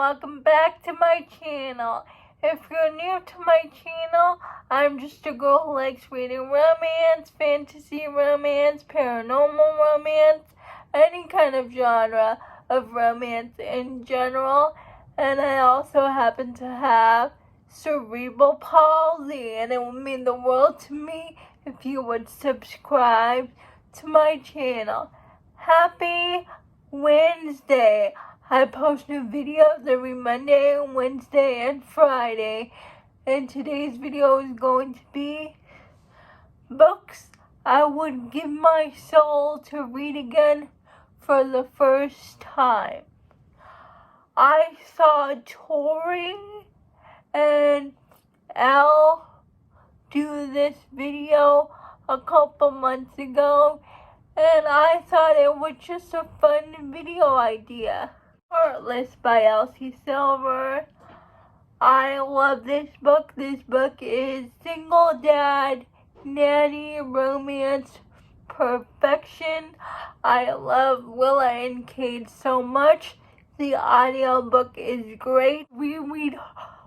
welcome back to my channel. If you're new to my channel, I'm just a girl who likes reading romance, fantasy romance, paranormal romance, any kind of genre of romance in general. And I also happen to have cerebral palsy, and it would mean the world to me if you would subscribe to my channel. Happy Wednesday! I post new videos every Monday, Wednesday, and Friday. And today's video is going to be books I would give my soul to read again for the first time. I saw Tori and Elle do this video a couple months ago, and I thought it was just a fun video idea. Heartless by Elsie Silver. I love this book. This book is single dad, nanny, romance, perfection. I love Willa and Cade so much. The audiobook is great. We read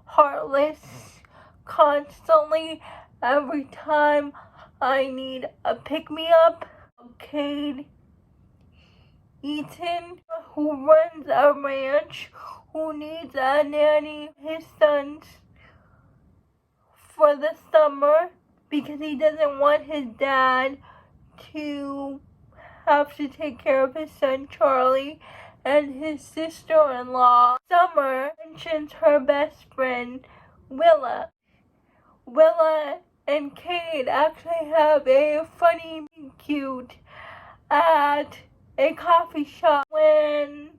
Heartless constantly every time I need a pick-me-up. Cade Eaton, who runs a ranch, who needs a nanny, his sons, for the summer because he doesn't want his dad to have to take care of his son Charlie. And his sister-in-law, Summer, mentions her best friend, Willa. Willa and Cade actually have a funny cute at a coffee shop when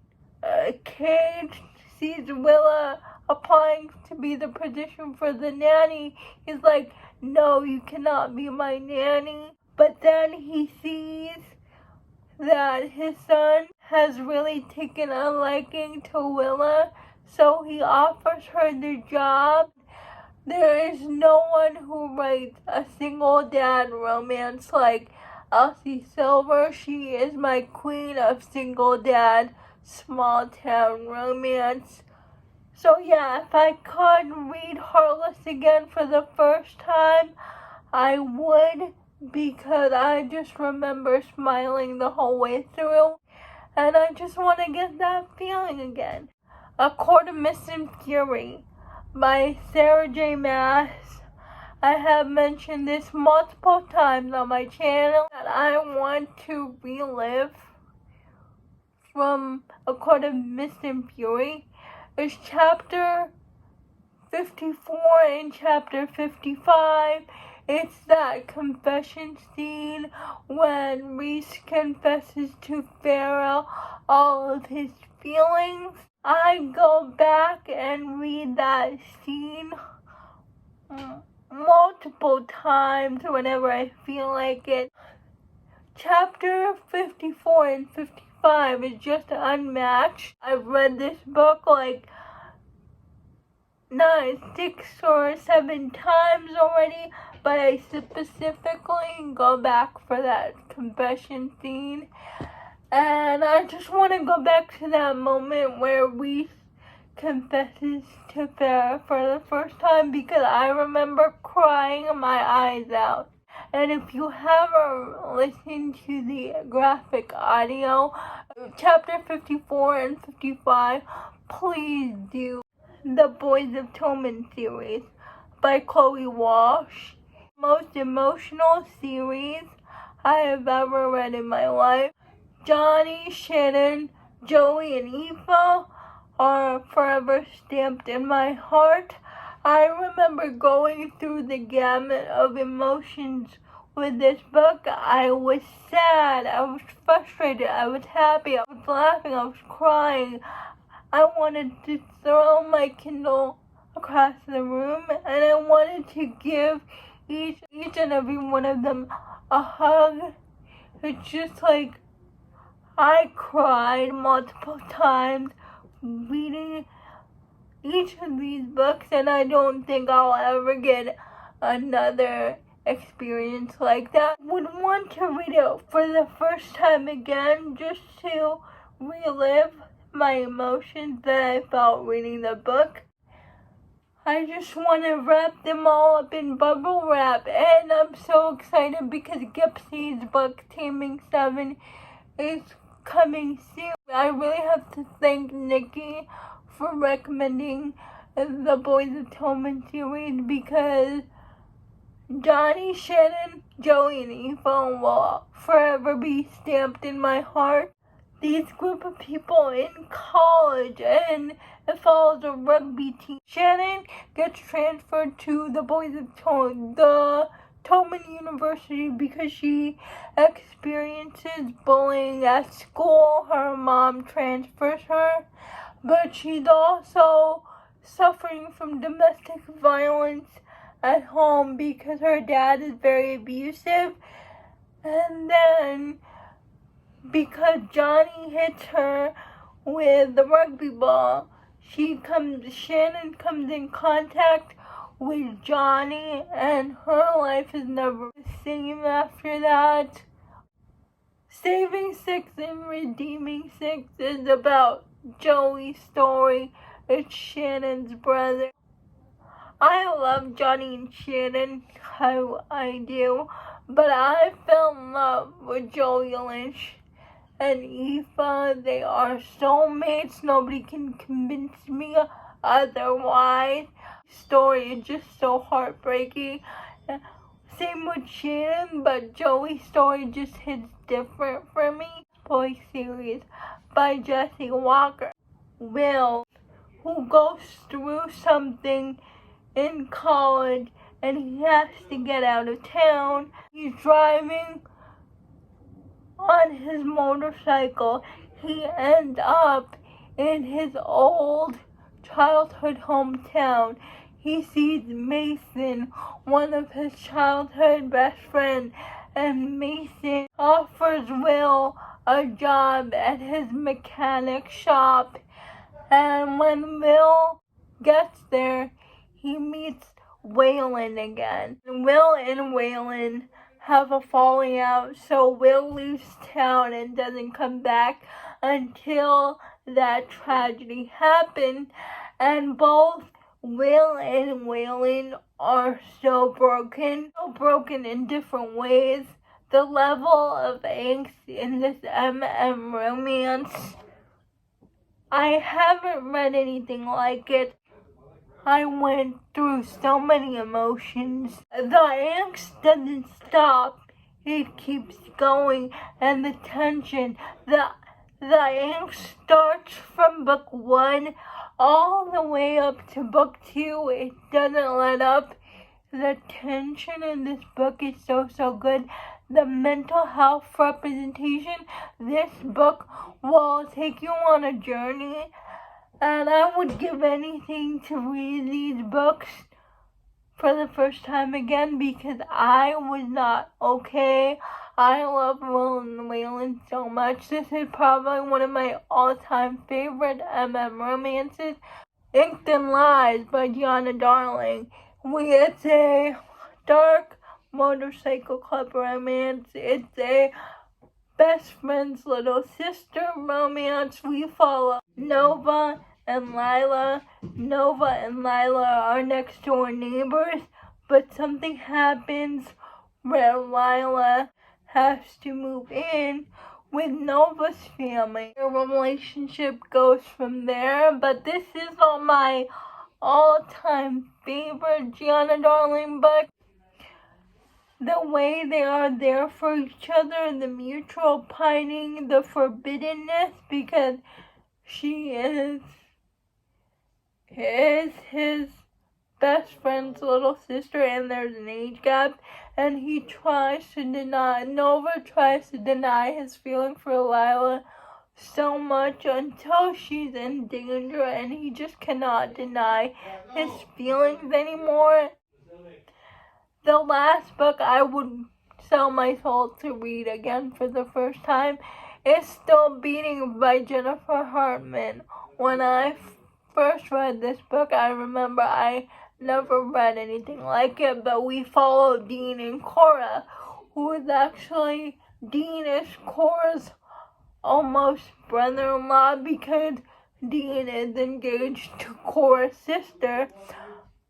Cade sees Willa applying to be the position for the nanny. He's like, no, you cannot be my nanny. But then he sees that his son has really taken a liking to Willa, so he offers her the job. There is no one who writes a single dad romance like Elsie Silver. She is my queen of single dad, small town romance. So yeah, if I could read Heartless again for the first time, I would, because I just remember smiling the whole way through, and I just want to get that feeling again. A Court of Mist and Fury by Sarah J. Maas. I have mentioned this multiple times on my channel that I want to relive from A Court of Mist and Fury. It's chapter 54 and chapter 55. It's that confession scene when Reese confesses to Farrell all of his feelings. I go back and read that scene multiple times whenever I feel like it. Chapter 54 and 55 is just unmatched. I've read this book like 6 or 7 times already, but I specifically go back for that confession scene. And I just want to go back to that moment where Reese confesses to Farrah for the first time, because I remember crying my eyes out. And if you haven't listened to the graphic audio, chapter 54 and 55, please do. The Boys of Tommen series by Chloe Walsh. Most emotional series I have ever read in my life. Johnny, Shannon, Joey, and Aoife are forever stamped in my heart. I remember going through the gamut of emotions with this book. I was sad, I was frustrated, I was happy, I was laughing, I was crying. I wanted to throw my Kindle across the room, and I wanted to give each and every one of them a hug. It's just like I cried multiple times reading each of these books, and I don't think I'll ever get another experience like that. I would want to read it for the first time again just to relive my emotions that I felt reading the book. I just want to wrap them all up in bubble wrap, and I'm so excited because Gipsy's book, Taming 7, is coming soon. I really have to thank Nikki for recommending the Boys of Tommen series because Johnny, Shannon, Joey, and Ethan will forever be stamped in my heart. These group of people in college, and it follows a rugby team. Shannon gets transferred to the Boys of Tommen, the Tommen University, because she experiences bullying at school. Her mom transfers her, but she's also suffering from domestic violence at home because her dad is very abusive. And then because Johnny hits her with the rugby ball, Shannon comes in contact with Johnny, and her life is never the same after that. Saving Six and Redeeming Six is about Joey's story. It's Shannon's brother. I love Johnny and Shannon, I do, but I fell in love with Joey Lynch and Aoife. They are soulmates. Nobody can convince me otherwise. The story is just so heartbreaking. Same with Shannon, but Joey's story just hits different for me. Boy series by Jesse Walker. Will, who goes through something in college and he has to get out of town. He's driving on his motorcycle. He ends up in his old childhood hometown. He sees Mason, one of his childhood best friends, and Mason offers Will a job at his mechanic shop. And when Will gets there, he meets Waylon again. Will and Waylon have a falling out, so Will leaves town and doesn't come back until that tragedy happened. And both Will and Waylon are so broken in different ways. The level of angst in this MM romance, I haven't read anything like it. I went through so many emotions. The angst doesn't stop. It keeps going, and the tension, the angst starts from book 1 all the way up to book 2. It doesn't let up. The tension in this book is so good. The mental health representation, this book will take you on a journey. And I would give anything to read these books for the first time again because I was not okay. I love Will and Waylon so much. This is probably one of my all-time favorite MM romances. Inked in Lies by Gianna Darling. It's a dark motorcycle club romance. It's a best friend's little sister romance. We follow Nova and Lila. Nova and Lila are next door neighbors, but something happens where Lila has to move in with Nova's family. Their relationship goes from there, but this is not my all-time favorite Gianna Darling book. The way they are there for each other, the mutual pining, the forbiddenness, because she is his best friend's little sister and there's an age gap, and Nova tries to deny his feeling for Lila so much until she's in danger, and he just cannot deny his feelings anymore. The last book I would sell my soul to read again for the first time is Still Beating by Jennifer Hartman. When I first read this book, I remember I never read anything like it, but we follow Dean and Cora, who is actually, Dean is Cora's almost brother-in-law because Dean is engaged to Cora's sister,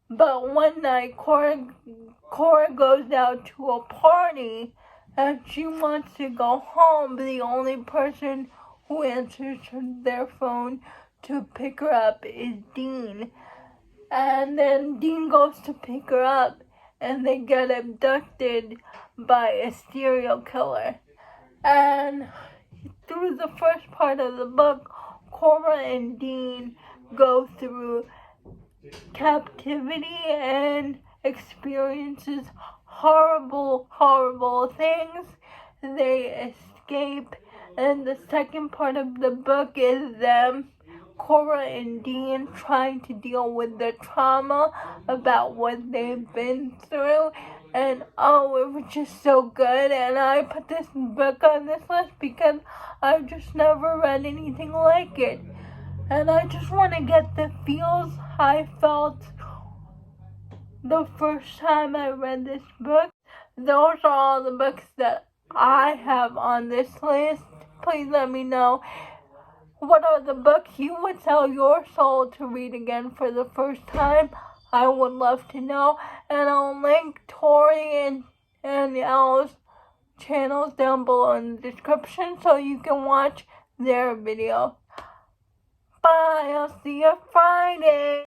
but one night Cora goes out to a party and she wants to go home, but the only person who answers their phone to pick her up is Dean. And then Dean goes to pick her up and they get abducted by a serial killer. And through the first part of the book, Cora and Dean go through captivity and experiences horrible, horrible things. They escape, and the second part of the book is them, Cora and Dean, trying to deal with the trauma about what they've been through. And it was just so good, and I put this book on this list because I've just never read anything like it. And I just want to get the feels I felt the first time I read this book. Those are all the books that I have on this list. Please let me know what are the books you would sell your soul to read again for the first time. I would love to know. And I'll link Tori and Elle's channels down below in the description so you can watch their video. Bye, I'll see you Friday.